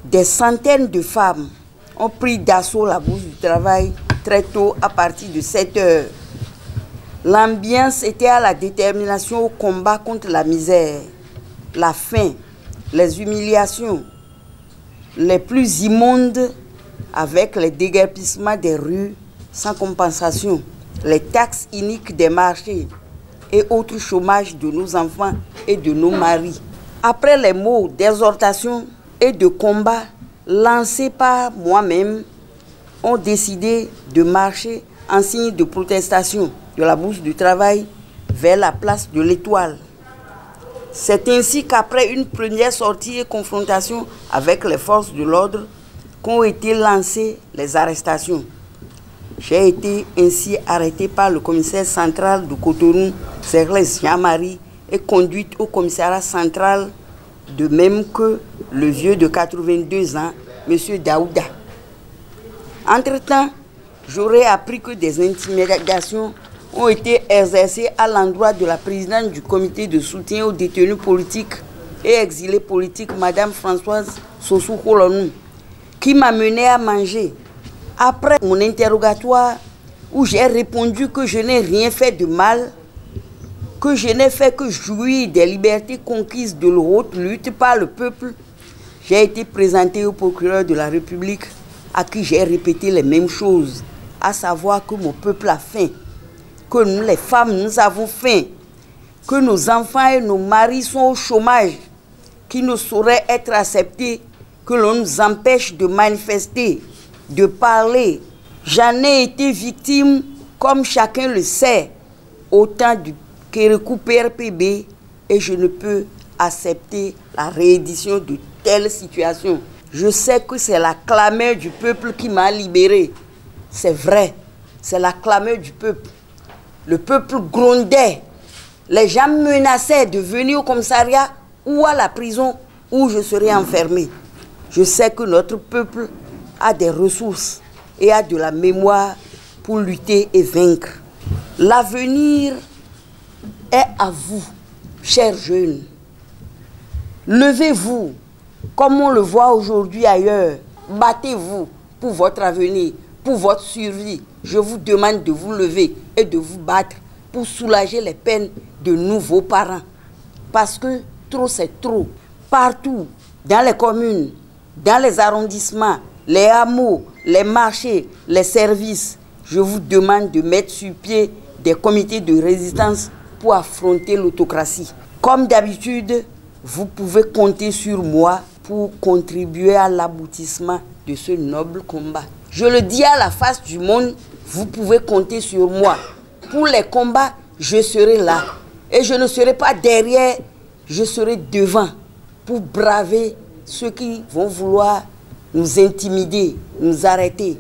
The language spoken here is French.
Des centaines de femmes ont pris d'assaut la Bourse du Travail très tôt à partir de 7 heures. L'ambiance était à la détermination au combat contre la misère, la faim, les humiliations les plus immondes, avec les déguerpissements des rues sans compensation, les taxes iniques des marchés et autres chômages de nos enfants et de nos maris. Après les mots d'exhortation et de combat lancés par moi-même, ont décidé de marcher en signe de protestation de la Bourse du Travail vers la place de l'Étoile. C'est ainsi qu'après une première sortie et confrontation avec les forces de l'ordre qu'ont été lancées les arrestations. J'ai été ainsi arrêté par le commissaire central de Cotonou, Cérès Jean-Marie, et conduite au commissariat central, de même que le vieux de 82 ans, M. Daouda. Entre-temps, j'aurais appris que des intimidations ont été exercées à l'endroit de la présidente du comité de soutien aux détenus politiques et exilés politiques, Mme Françoise Sossou-Kolonou, qui m'a mené à manger. Après mon interrogatoire, où j'ai répondu que je n'ai rien fait de mal, que je n'ai fait que jouir des libertés conquises de haute lutte par le peuple, j'ai été présenté au procureur de la République, à qui j'ai répété les mêmes choses, à savoir que mon peuple a faim, que nous les femmes nous avons faim, que nos enfants et nos maris sont au chômage, qui ne saurait être accepté que l'on nous empêche de manifester, de parler. J'en ai été victime, comme chacun le sait, au temps du Kérékou PRPB, et je ne peux accepter la réédition de telles situations. Je sais que c'est la clameur du peuple qui m'a libéré. C'est vrai, c'est la clameur du peuple. Le peuple grondait. Les gens menaçaient de venir au commissariat ou à la prison où je serais enfermé. Je sais que notre peuple a des ressources et a de la mémoire pour lutter et vaincre. L'avenir est à vous, chers jeunes. Levez-vous, comme on le voit aujourd'hui ailleurs. Battez-vous pour votre avenir, pour votre survie. Je vous demande de vous lever et de vous battre pour soulager les peines de nouveaux parents. Parce que trop, c'est trop. Partout, dans les communes, dans les arrondissements, les hameaux, les marchés, les services, je vous demande de mettre sur pied des comités de résistance pour affronter l'autocratie. Comme d'habitude, vous pouvez compter sur moi pour contribuer à l'aboutissement de ce noble combat. Je le dis à la face du monde, vous pouvez compter sur moi. Pour les combats, je serai là. Et je ne serai pas derrière, je serai devant pour braver ceux qui vont vouloir nous intimider, nous arrêter.